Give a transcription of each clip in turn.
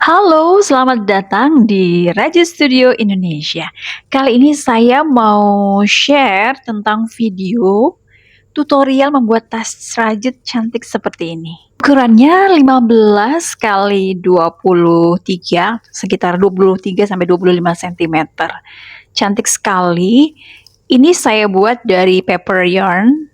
Halo, selamat datang di Raja Studio Indonesia. Kali ini saya mau share tentang video tutorial membuat tas rajut cantik seperti ini. Ukurannya 15 kali 23, sekitar 23 sampai 25 cm. Cantik sekali. Ini saya buat dari paper yarn.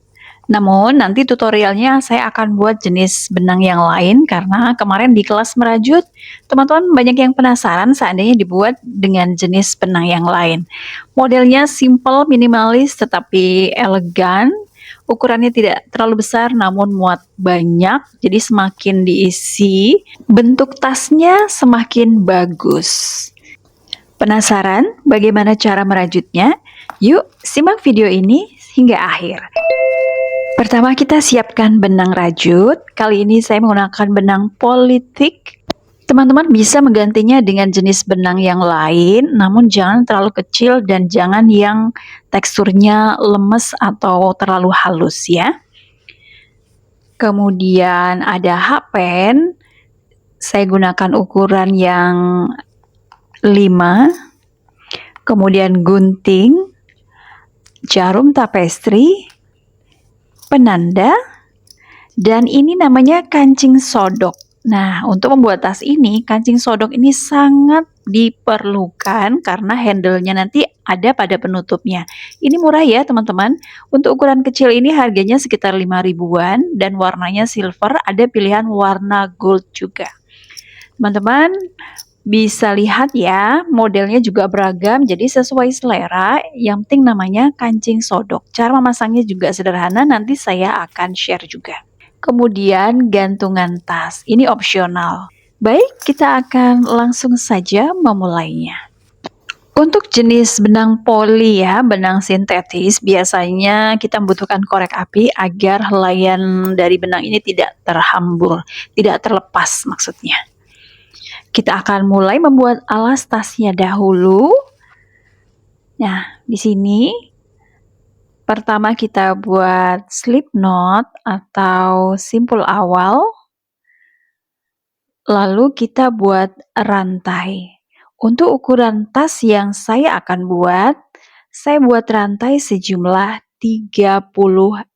Namun nanti tutorialnya saya akan buat jenis benang yang lain karena kemarin di kelas merajut teman-teman banyak yang penasaran seandainya dibuat dengan jenis benang yang lain. Modelnya simple, minimalis tetapi elegan. Ukurannya tidak terlalu besar namun muat banyak, jadi semakin diisi bentuk tasnya semakin bagus. Penasaran bagaimana cara merajutnya? Yuk simak video ini hingga akhir. Pertama kita siapkan benang rajut. Kali ini saya menggunakan benang politik. Teman-teman bisa menggantinya dengan jenis benang yang lain, namun jangan terlalu kecil dan jangan yang teksturnya lemes atau terlalu halus ya. Kemudian ada hakpen. Saya gunakan ukuran yang 5. Kemudian gunting, jarum tapestri, penanda, dan ini namanya kancing sodok. Nah, untuk membuat tas ini, kancing sodok ini sangat diperlukan karena handle-nya nanti ada pada penutupnya. Ini murah ya teman-teman. Untuk ukuran kecil ini harganya sekitar 5 ribuan dan warnanya silver, ada pilihan warna gold juga. Teman-teman bisa lihat ya, modelnya juga beragam, jadi sesuai selera. Yang penting namanya kancing sodok. Cara memasangnya juga sederhana, nanti saya akan share juga. Kemudian gantungan tas, ini opsional. Baik, kita akan langsung saja memulainya. Untuk jenis benang poli ya, benang sintetis, biasanya kita membutuhkan korek api agar helaian dari benang ini tidak terhambur, tidak terlepas maksudnya. Kita akan mulai membuat alas tasnya dahulu. Nah, di sini pertama kita buat slip knot atau simpul awal. Lalu kita buat rantai. Untuk ukuran tas yang saya akan buat, saya buat rantai sejumlah 36.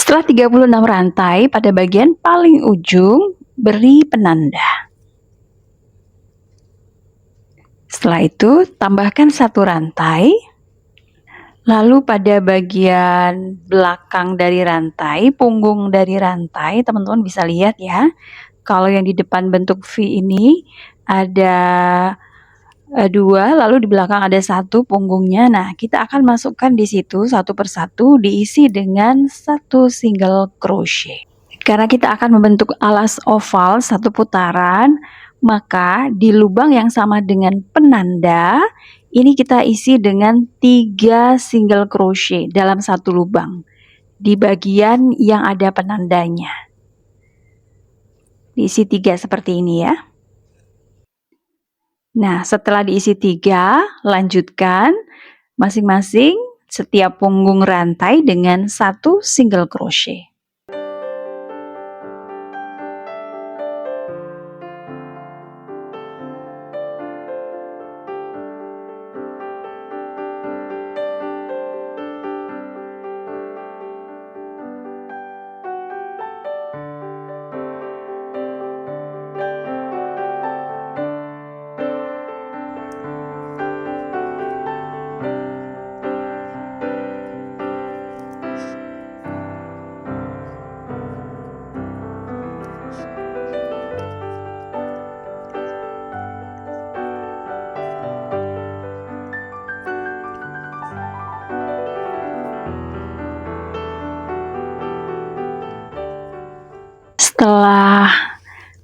Setelah 36 rantai, pada bagian paling ujung beri penanda. Setelah itu tambahkan satu rantai. Lalu pada bagian belakang dari rantai, punggung dari rantai, teman-teman bisa lihat ya. Kalau yang di depan bentuk V ini ada 2, lalu di belakang ada 1 punggungnya. Nah, kita akan masukkan di situ satu persatu diisi dengan 1 single crochet. Karena kita akan membentuk alas oval 1 putaran, maka di lubang yang sama dengan penanda, ini kita isi dengan 3 single crochet dalam 1 lubang di bagian yang ada penandanya. Diisi 3 seperti ini ya. Nah, setelah diisi 3, lanjutkan masing-masing setiap punggung rantai dengan 1 single crochet. Setelah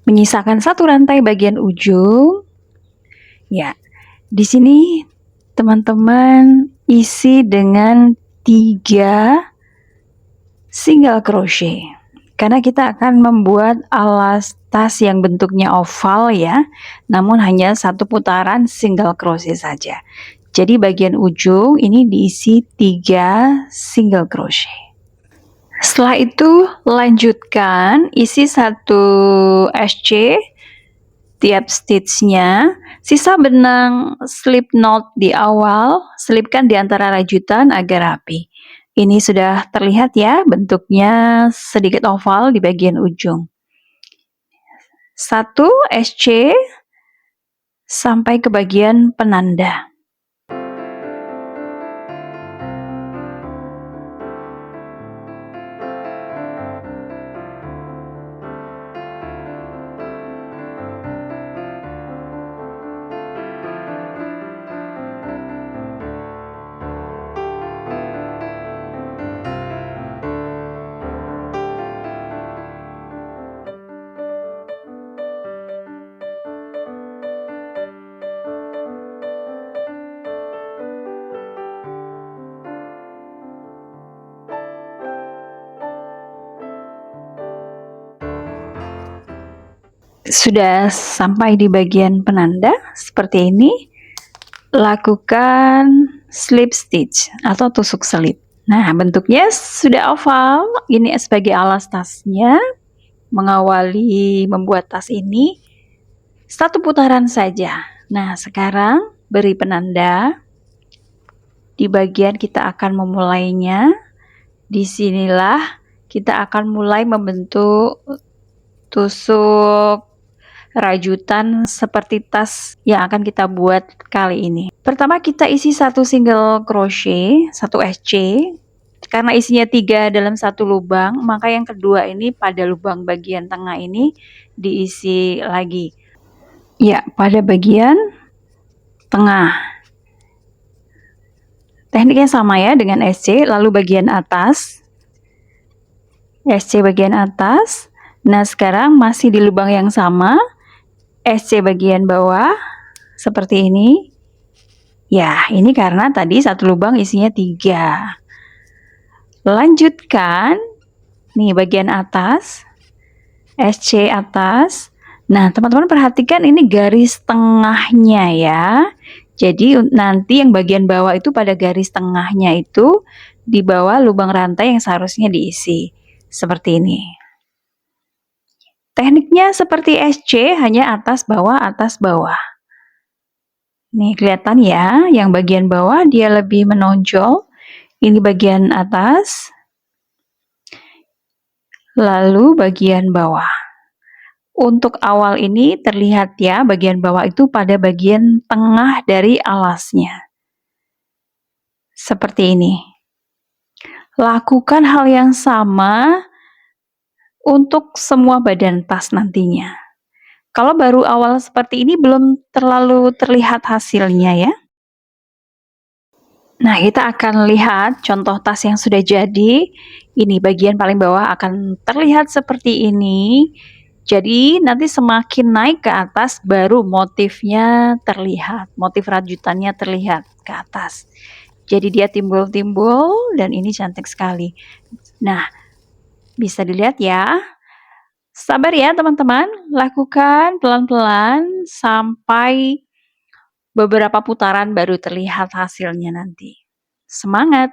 menyisakan 1 rantai bagian ujung, ya, di sini teman-teman isi dengan 3 single crochet. Karena kita akan membuat alas tas yang bentuknya oval ya, namun hanya 1 putaran single crochet saja. Jadi bagian ujung ini diisi 3 single crochet. Setelah itu lanjutkan isi 1 SC tiap stitchnya. Sisa benang slip knot di awal, selipkan di antara rajutan agar rapi. Ini sudah terlihat ya, bentuknya sedikit oval di bagian ujung. 1 SC sampai ke bagian penanda. Sudah sampai di bagian penanda seperti ini, lakukan slip stitch atau tusuk selip. Nah, bentuknya sudah oval. Ini sebagai alas tasnya. Mengawali membuat tas ini 1 putaran saja. Nah, sekarang beri penanda. Di bagian kita akan memulainya. Disinilah kita akan mulai membentuk tusuk rajutan seperti tas yang akan kita buat kali ini. Pertama kita isi 1 single crochet, 1 SC. Karena isinya 3 dalam 1 lubang, maka yang kedua ini pada lubang bagian tengah ini diisi lagi. Ya, pada bagian tengah. Tekniknya sama ya dengan SC, lalu bagian atas. SC bagian atas. Nah, sekarang masih di lubang yang sama. SC bagian bawah seperti ini. Ya, ini karena tadi 1 lubang isinya 3. Lanjutkan nih bagian atas, SC atas. Nah, teman-teman perhatikan ini garis tengahnya ya. Jadi nanti yang bagian bawah itu pada garis tengahnya itu di bawah lubang rantai yang seharusnya diisi seperti ini. Tekniknya seperti SC, hanya atas bawah atas bawah. Nih kelihatan ya, yang bagian bawah dia lebih menonjol. Ini bagian atas, lalu bagian bawah. Untuk awal ini terlihat ya, bagian bawah itu pada bagian tengah dari alasnya. Seperti ini. Lakukan hal yang sama untuk semua badan tas nantinya. Kalau baru awal seperti ini belum terlalu terlihat hasilnya ya. Nah, kita akan lihat contoh tas yang sudah jadi. Ini bagian paling bawah akan terlihat seperti ini. Jadi nanti semakin naik ke atas baru motifnya terlihat. Motif rajutannya terlihat ke atas. Jadi dia timbul-timbul dan ini cantik sekali. Nah, bisa dilihat ya. Sabar ya teman-teman, lakukan pelan-pelan sampai beberapa putaran baru terlihat hasilnya nanti. Semangat!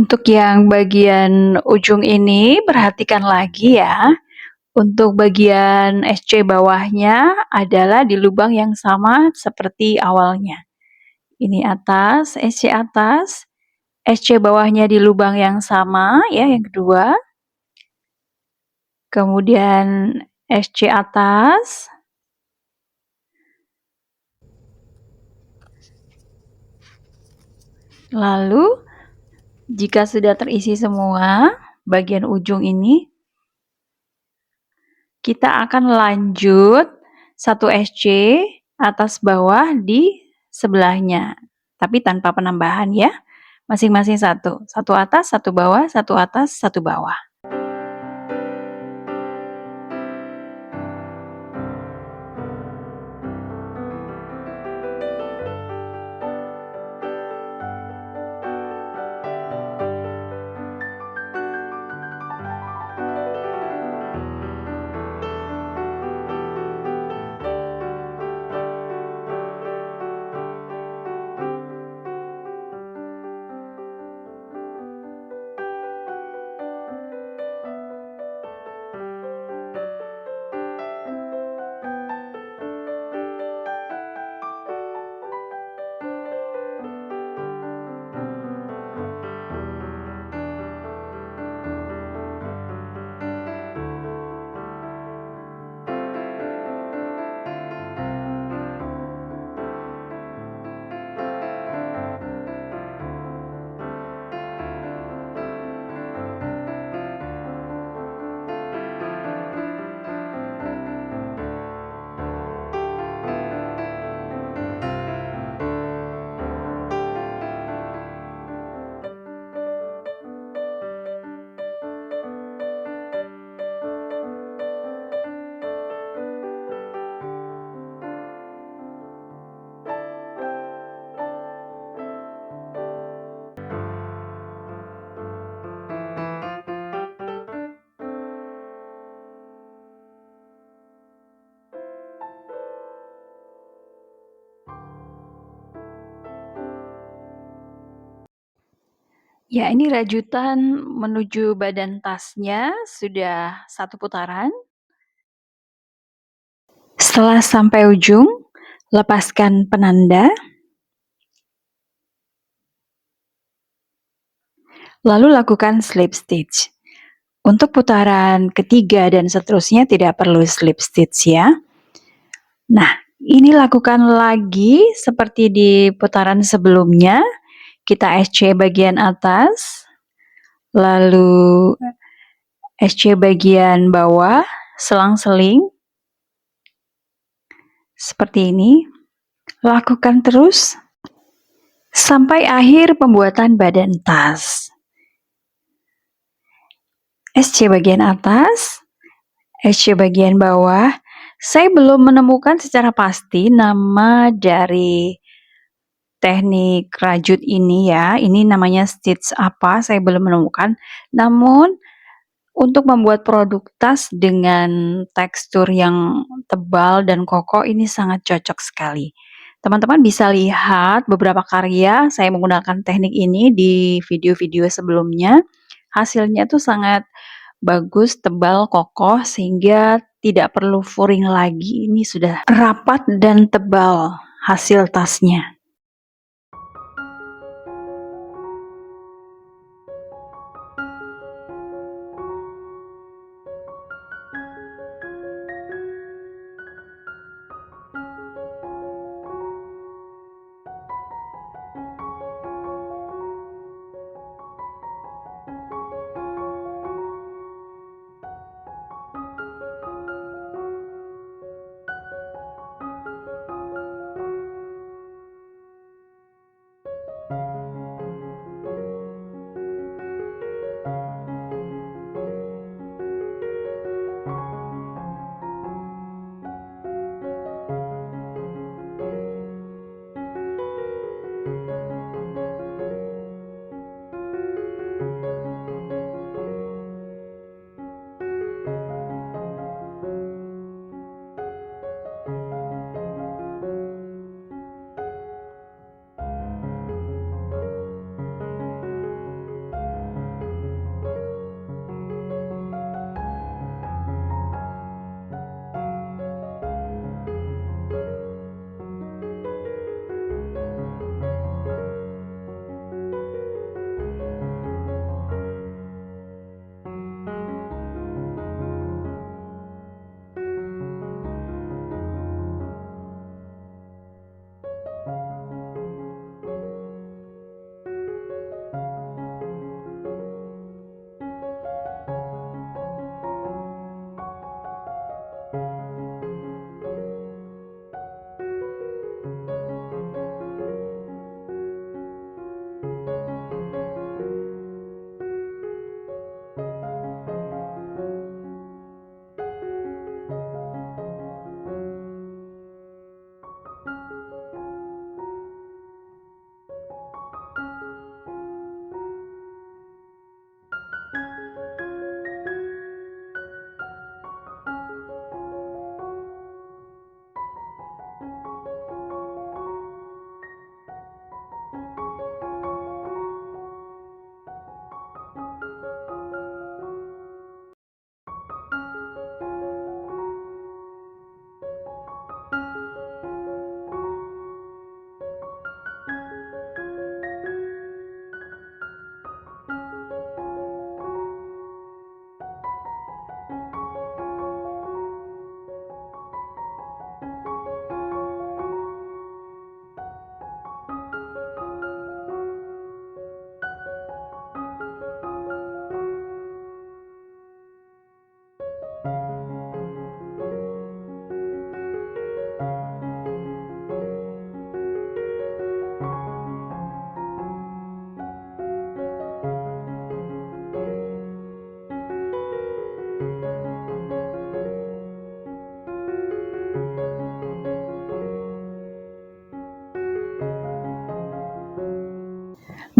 Untuk yang bagian ujung ini perhatikan lagi ya. Untuk bagian SC bawahnya adalah di lubang yang sama seperti awalnya. Ini atas, SC bawahnya di lubang yang sama ya, yang kedua. Kemudian SC atas. Lalu jika sudah terisi semua bagian ujung ini, kita akan lanjut 1 SC atas bawah di sebelahnya, tapi tanpa penambahan ya. Masing-masing satu atas, satu bawah, satu atas, satu bawah. Ya, ini rajutan menuju badan tasnya sudah 1 putaran. Setelah sampai ujung, lepaskan penanda. Lalu lakukan slip stitch. Untuk putaran ketiga dan seterusnya tidak perlu slip stitch ya. Nah, ini lakukan lagi seperti di putaran sebelumnya. Kita SC bagian atas, lalu SC bagian bawah, selang-seling. Seperti ini. Lakukan terus sampai akhir pembuatan badan tas. SC bagian atas, SC bagian bawah. Saya belum menemukan secara pasti nama dari teknik rajut ini ya. Ini namanya stitch apa, saya belum menemukan. Namun untuk membuat produk tas dengan tekstur yang tebal dan kokoh ini sangat cocok sekali. Teman-teman bisa lihat beberapa karya saya menggunakan teknik ini di video-video sebelumnya. Hasilnya tuh sangat bagus, tebal, kokoh sehingga tidak perlu furing lagi. Ini sudah rapat dan tebal hasil tasnya.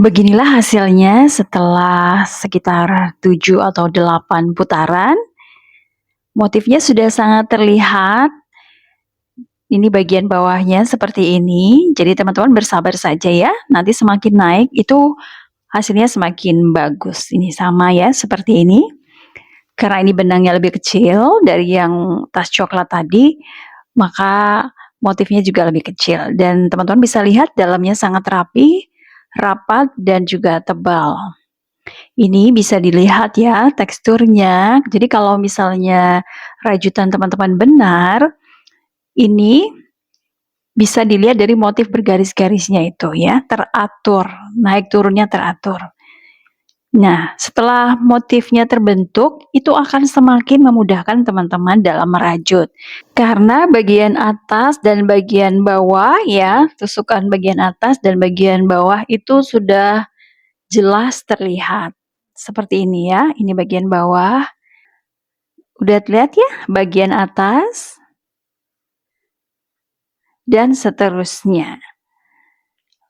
Beginilah hasilnya setelah sekitar 7 atau 8 putaran. Motifnya sudah sangat terlihat. Ini bagian bawahnya seperti ini. Jadi teman-teman bersabar saja ya. Nanti semakin naik itu hasilnya semakin bagus. Ini sama ya, seperti ini. Karena ini benangnya lebih kecil dari yang tas coklat tadi, maka motifnya juga lebih kecil. Dan teman-teman bisa lihat dalamnya sangat rapi, rapat, dan juga tebal. Ini bisa dilihat ya teksturnya. Jadi kalau misalnya rajutan teman-teman benar, ini bisa dilihat dari motif bergaris-garisnya itu ya, teratur, naik turunnya teratur. Nah, setelah motifnya terbentuk, itu akan semakin memudahkan teman-teman dalam merajut. Karena bagian atas dan bagian bawah ya, tusukan bagian atas dan bagian bawah itu sudah jelas terlihat. Seperti ini ya, ini bagian bawah. Udah terlihat ya, bagian atas dan seterusnya.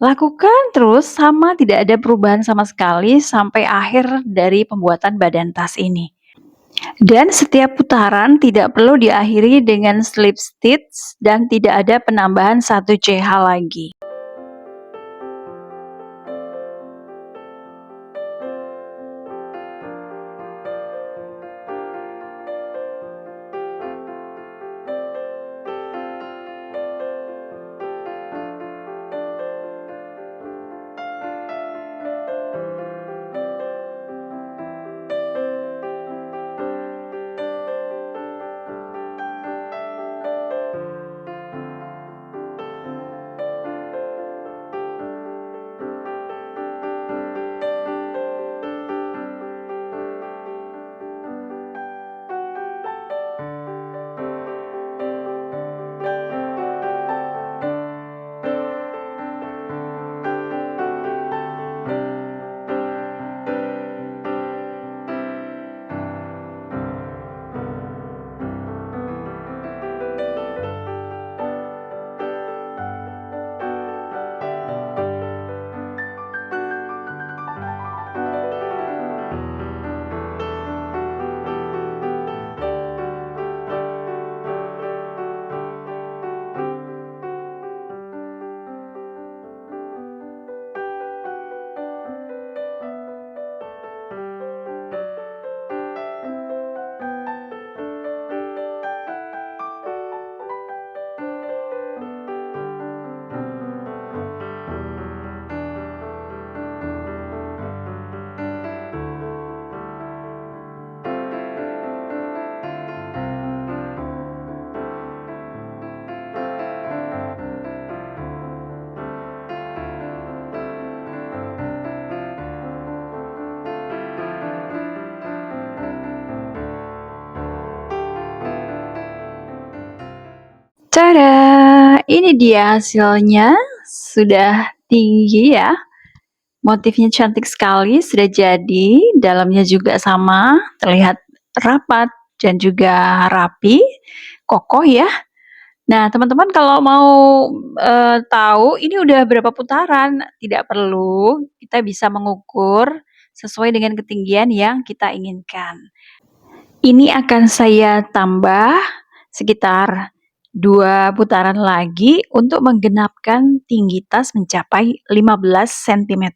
Lakukan terus sama, tidak ada perubahan sama sekali sampai akhir dari pembuatan badan tas ini. Dan setiap putaran tidak perlu diakhiri dengan slip stitch dan tidak ada penambahan 1 CH lagi. Tada! Ini dia hasilnya, sudah tinggi ya. Motifnya cantik sekali, sudah jadi, dalamnya juga sama, terlihat rapat dan juga rapi, kokoh ya. Nah, teman-teman kalau mau tahu ini udah berapa putaran, tidak perlu, kita bisa mengukur sesuai dengan ketinggian yang kita inginkan. Ini akan saya tambah sekitar 2 putaran lagi untuk menggenapkan tinggi tas mencapai 15 cm.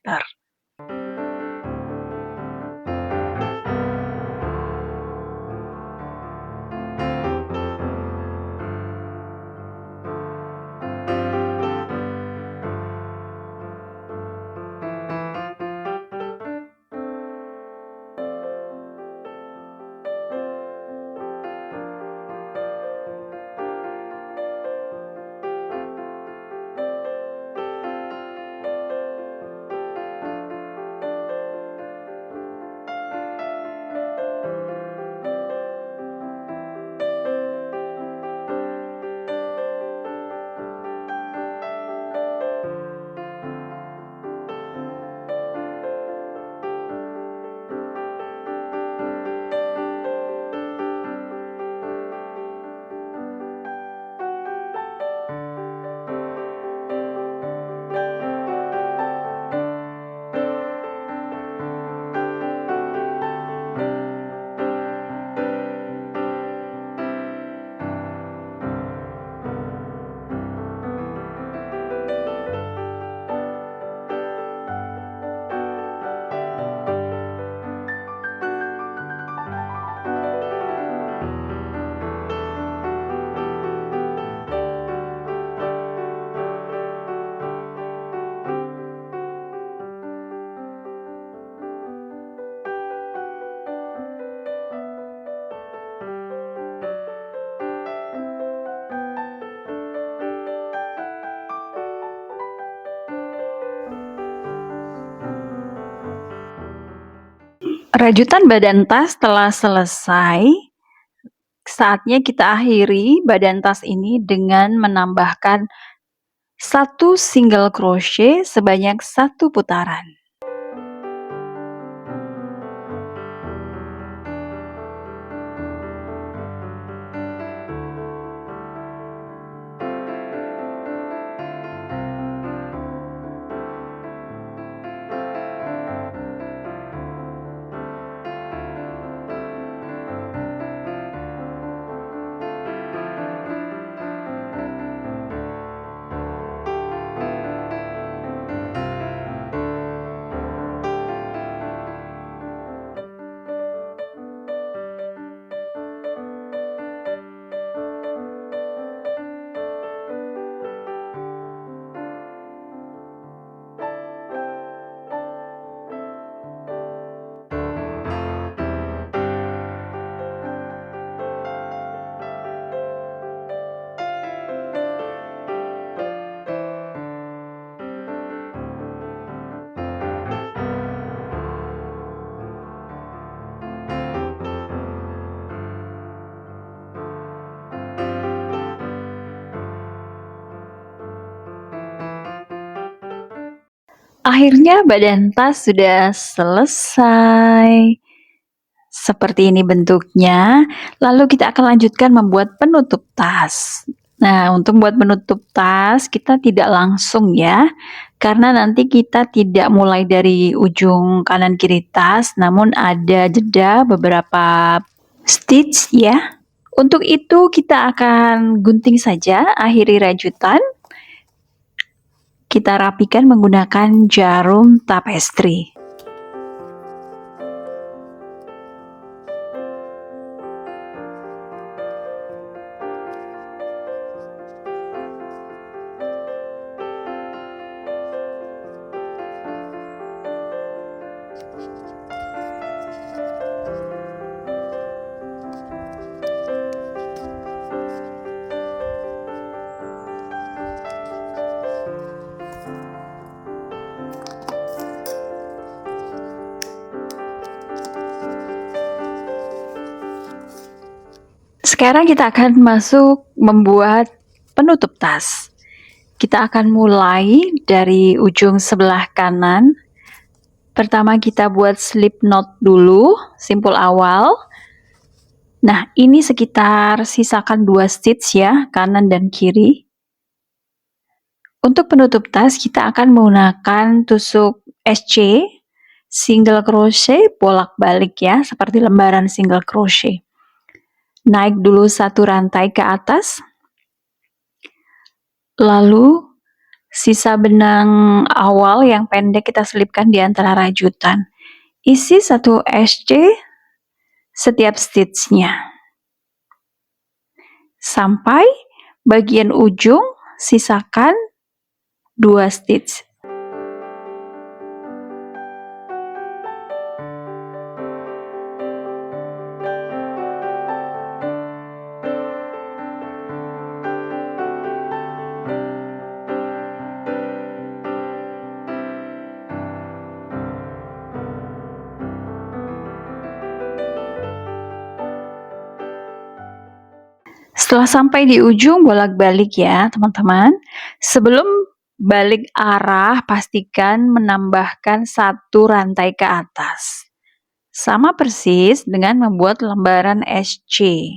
Rajutan badan tas telah selesai. Saatnya kita akhiri badan tas ini dengan menambahkan 1 single crochet sebanyak 1 putaran. Akhirnya badan tas sudah selesai. Seperti ini bentuknya. Lalu kita akan lanjutkan membuat penutup tas. Nah, untuk membuat penutup tas kita tidak langsung ya. Karena nanti kita tidak mulai dari ujung kanan kiri tas, namun ada jeda beberapa stitch ya. Untuk itu kita akan gunting saja, akhiri rajutan. Kita rapikan menggunakan jarum tapestry. Sekarang kita akan masuk membuat penutup tas. Kita akan mulai dari ujung sebelah kanan. Pertama kita buat slip knot dulu, simpul awal. Nah, ini sekitar sisakan 2 stitch ya, kanan dan kiri. Untuk penutup tas kita akan menggunakan tusuk SC, single crochet bolak-balik ya, seperti lembaran single crochet. Naik dulu 1 rantai ke atas, lalu sisa benang awal yang pendek kita selipkan di antara rajutan. Isi 1 SC setiap stitchnya. Sampai bagian ujung sisakan 2 stitch. Setelah sampai di ujung, bolak-balik ya teman-teman. Sebelum balik arah, pastikan menambahkan 1 rantai ke atas. Sama persis dengan membuat lembaran SC.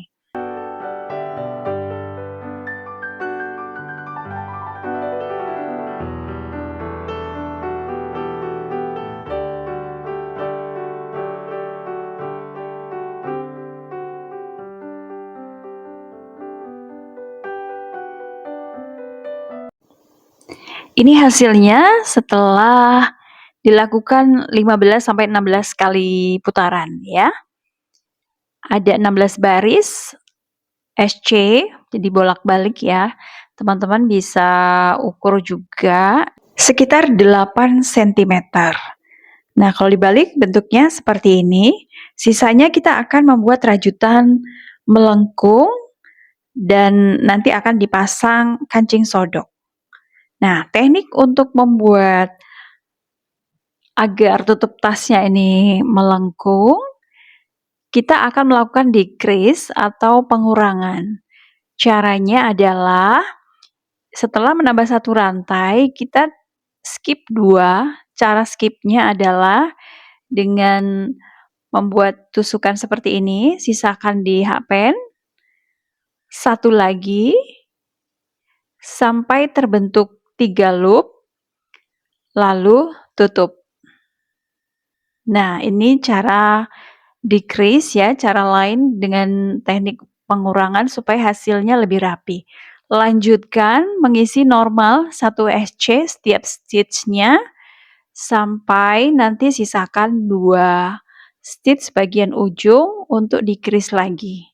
Ini hasilnya setelah dilakukan 15-16 kali putaran ya. Ada 16 baris SC, jadi bolak-balik ya. Teman-teman bisa ukur juga sekitar 8 cm. Nah, kalau dibalik bentuknya seperti ini. Sisanya kita akan membuat rajutan melengkung dan nanti akan dipasang kancing sodok. Nah, teknik untuk membuat agar tutup tasnya ini melengkung, kita akan melakukan decrease atau pengurangan. Caranya adalah setelah menambah satu rantai, kita skip 2. Cara skipnya adalah dengan membuat tusukan seperti ini, sisakan di hakpen, satu lagi, sampai terbentuk 3 loop, lalu tutup. Nah, ini cara decrease ya, cara lain dengan teknik pengurangan supaya hasilnya lebih rapi. Lanjutkan mengisi normal 1 SC setiap stitch-nya sampai nanti sisakan 2 stitch bagian ujung untuk decrease lagi.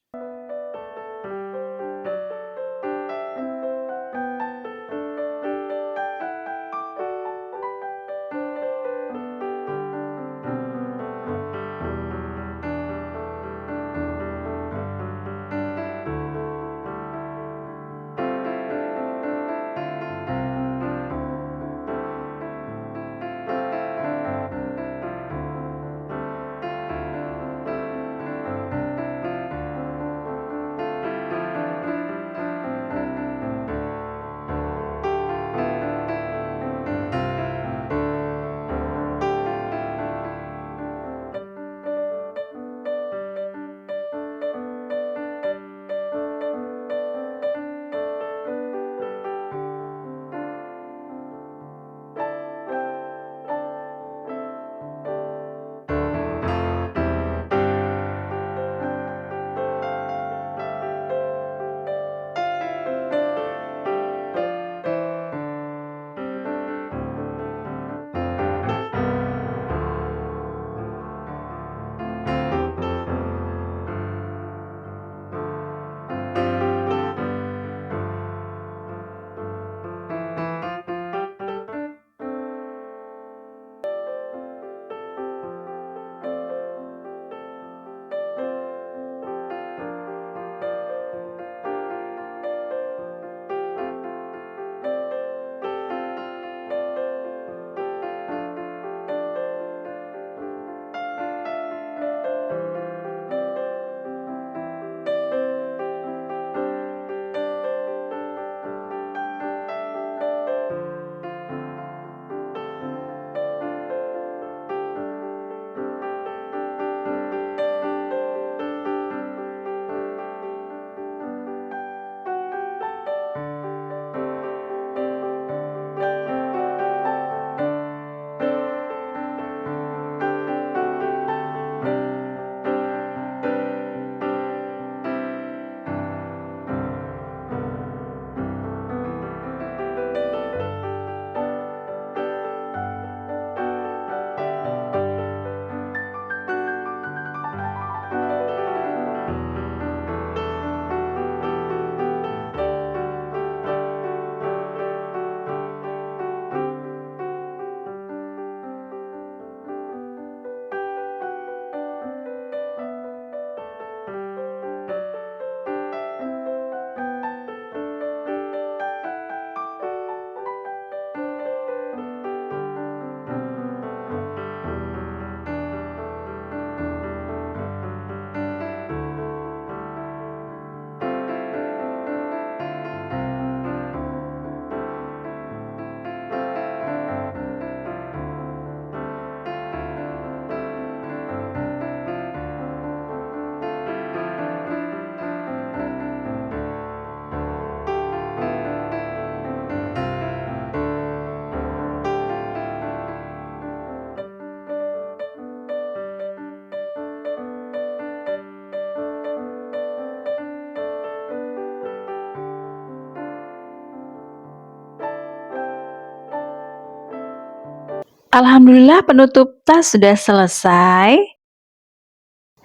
Alhamdulillah penutup tas sudah selesai.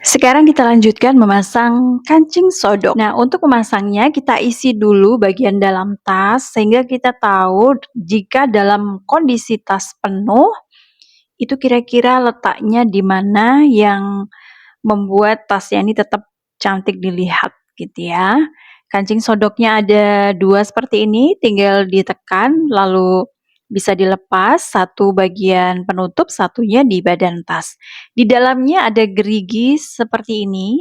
Sekarang kita lanjutkan memasang kancing sodok. Nah, untuk memasangnya kita isi dulu bagian dalam tas sehingga kita tahu jika dalam kondisi tas penuh itu kira-kira letaknya di mana yang membuat tasnya ini tetap cantik dilihat gitu ya. Kancing sodoknya ada 2 seperti ini, tinggal ditekan lalu bisa dilepas, satu bagian penutup, satunya di badan tas. Di dalamnya ada gerigi seperti ini,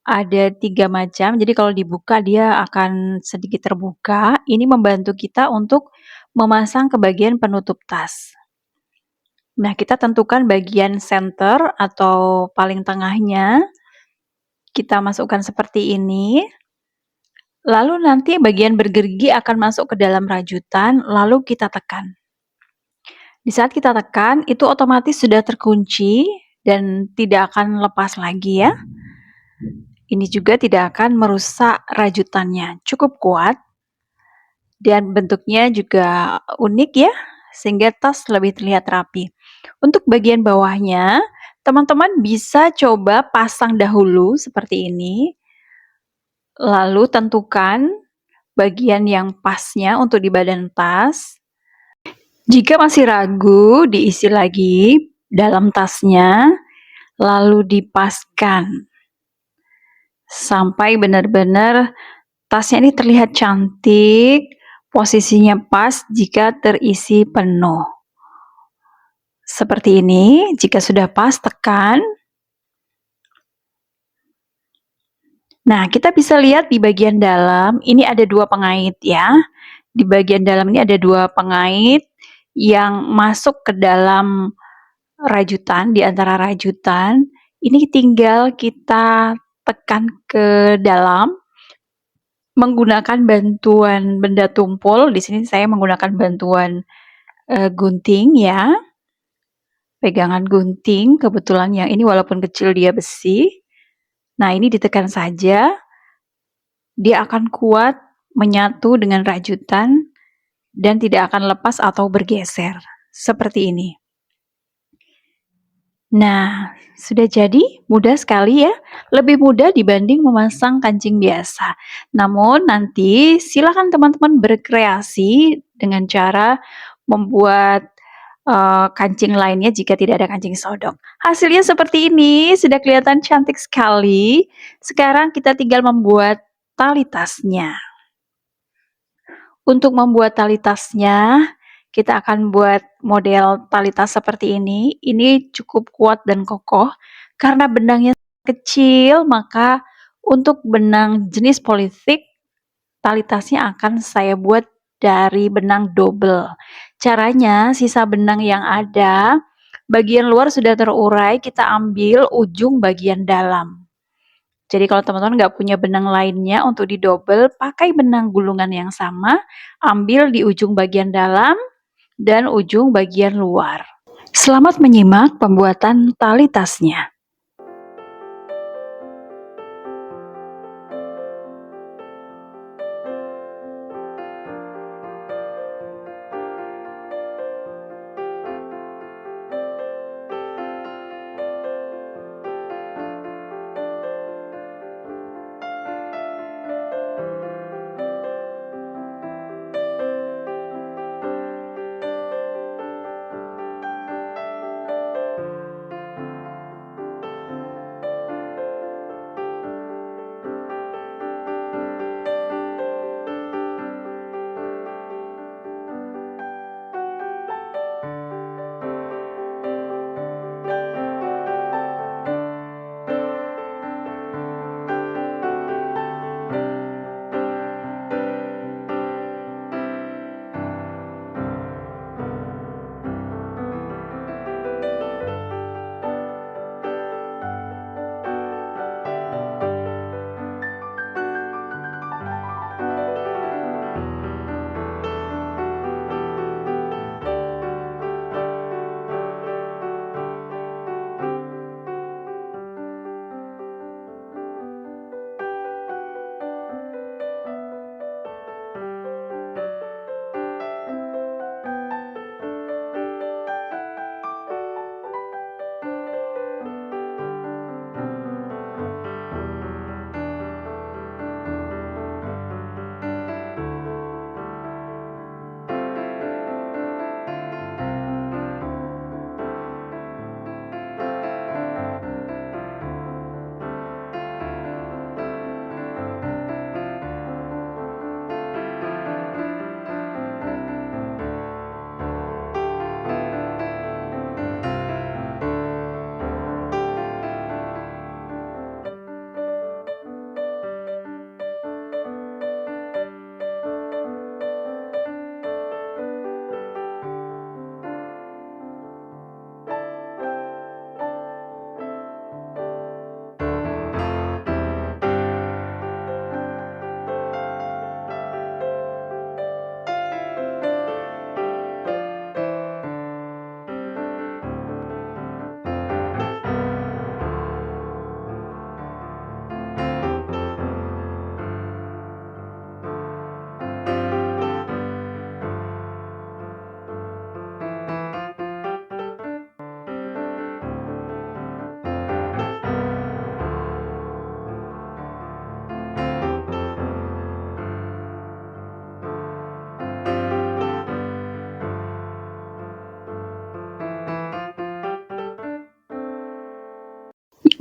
ada 3 macam, jadi kalau dibuka dia akan sedikit terbuka. Ini membantu kita untuk memasang ke bagian penutup tas. Nah, kita tentukan bagian center atau paling tengahnya, kita masukkan seperti ini. Lalu nanti bagian bergerigi akan masuk ke dalam rajutan, lalu kita tekan. Di saat kita tekan, itu otomatis sudah terkunci dan tidak akan lepas lagi ya. Ini juga tidak akan merusak rajutannya, cukup kuat dan bentuknya juga unik ya, sehingga tas lebih terlihat rapi. Untuk bagian bawahnya, teman-teman bisa coba pasang dahulu seperti ini, lalu tentukan bagian yang pasnya untuk di badan tas. Jika masih ragu, diisi lagi dalam tasnya, lalu dipaskan sampai benar-benar tasnya ini terlihat cantik, posisinya pas jika terisi penuh. Seperti ini, jika sudah pas, tekan. Nah, kita bisa lihat di bagian dalam, ini ada 2 pengait ya. Di bagian dalam ini ada 2 pengait yang masuk ke dalam rajutan, di antara rajutan. Ini tinggal kita tekan ke dalam menggunakan bantuan benda tumpul. Di sini saya menggunakan bantuan gunting ya. Pegangan gunting, kebetulan yang ini walaupun kecil dia besi. Nah, ini ditekan saja, dia akan kuat menyatu dengan rajutan dan tidak akan lepas atau bergeser, seperti ini. Nah, sudah jadi, mudah sekali ya, lebih mudah dibanding memasang kancing biasa. Namun nanti silakan teman-teman berkreasi dengan cara membuat kancing lainnya jika tidak ada kancing sodok. Hasilnya seperti ini, sudah kelihatan cantik sekali. Sekarang kita tinggal membuat tali tasnya. Untuk membuat tali tasnya, kita akan buat model tali tas seperti ini. Ini cukup kuat dan kokoh. Karena benangnya kecil, maka untuk benang jenis politik, tali tasnya akan saya buat dari benang double. Caranya, sisa benang yang ada, bagian luar sudah terurai, kita ambil ujung bagian dalam. Jadi kalau teman-teman nggak punya benang lainnya untuk didobel, pakai benang gulungan yang sama, ambil di ujung bagian dalam dan ujung bagian luar. Selamat menyimak pembuatan tali tasnya.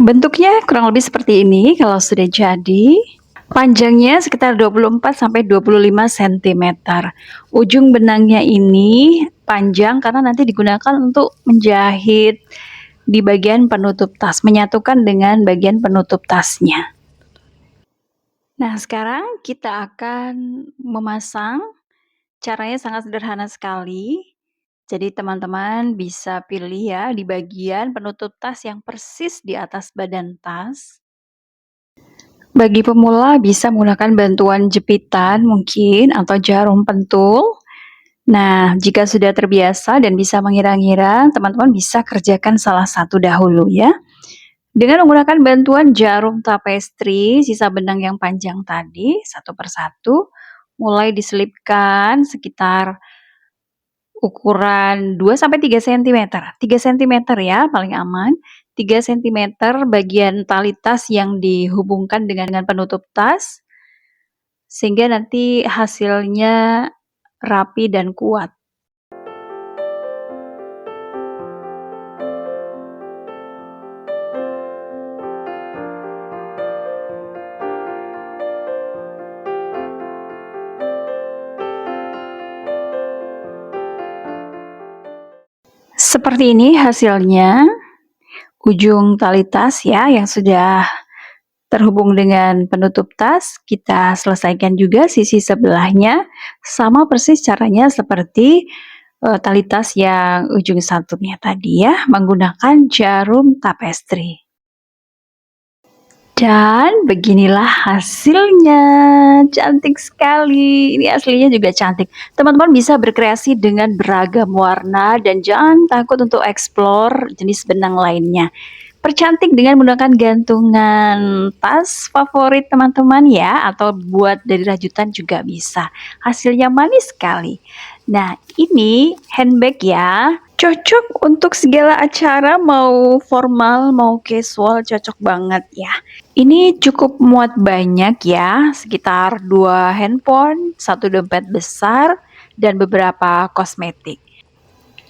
Bentuknya kurang lebih seperti ini kalau sudah jadi. Panjangnya sekitar 24-25 cm. Ujung benangnya ini panjang karena nanti digunakan untuk menjahit di bagian penutup tas, menyatukan dengan bagian penutup tasnya. Nah, sekarang kita akan memasang. Caranya sangat sederhana sekali. Jadi teman-teman bisa pilih ya di bagian penutup tas yang persis di atas badan tas. Bagi pemula bisa menggunakan bantuan jepitan mungkin atau jarum pentul. Nah, jika sudah terbiasa dan bisa mengira-ngira, teman-teman bisa kerjakan salah satu dahulu ya. Dengan menggunakan bantuan jarum tapestri, sisa benang yang panjang tadi, satu persatu, mulai diselipkan sekitar ukuran 2-3 cm. 3 cm ya, paling aman. 3 cm bagian tali tas yang dihubungkan dengan penutup tas, sehingga nanti hasilnya rapi dan kuat. Seperti ini hasilnya. Ujung tali tas ya yang sudah terhubung dengan penutup tas, kita selesaikan juga sisi sebelahnya. Sama persis caranya seperti tali tas yang ujung satunya tadi ya, menggunakan jarum tapestri. Dan beginilah hasilnya, cantik sekali. Ini aslinya juga cantik. Teman-teman bisa berkreasi dengan beragam warna dan jangan takut untuk explore jenis benang lainnya. Percantik dengan menggunakan gantungan tas favorit teman-teman ya, atau buat dari rajutan juga bisa. Hasilnya manis sekali. Nah, ini handbag ya. Cocok untuk segala acara, mau formal, mau casual, cocok banget ya. Ini cukup muat banyak ya, sekitar 2 handphone, 1 dompet besar, dan beberapa kosmetik.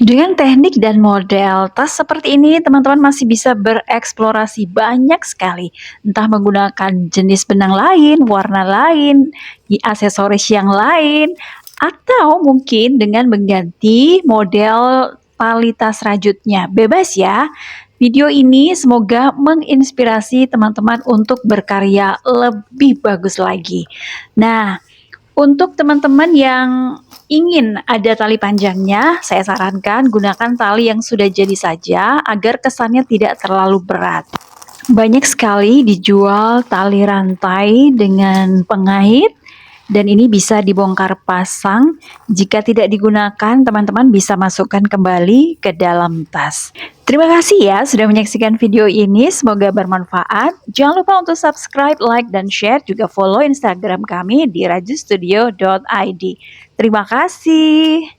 Dengan teknik dan model tas seperti ini, teman-teman masih bisa bereksplorasi banyak sekali. Entah menggunakan jenis benang lain, warna lain, aksesoris yang lain, atau mungkin dengan mengganti model tali tas rajutnya. Bebas ya. Video ini semoga menginspirasi teman-teman untuk berkarya lebih bagus lagi. Nah, untuk teman-teman yang ingin ada tali panjangnya, saya sarankan gunakan tali yang sudah jadi saja agar kesannya tidak terlalu berat. Banyak sekali dijual tali rantai dengan pengait, dan ini bisa dibongkar pasang. Jika tidak digunakan, teman-teman bisa masukkan kembali ke dalam tas. Terima kasih ya sudah menyaksikan video ini, semoga bermanfaat. Jangan lupa untuk subscribe, like, dan share, juga follow Instagram kami di rajustudio.id. Terima kasih.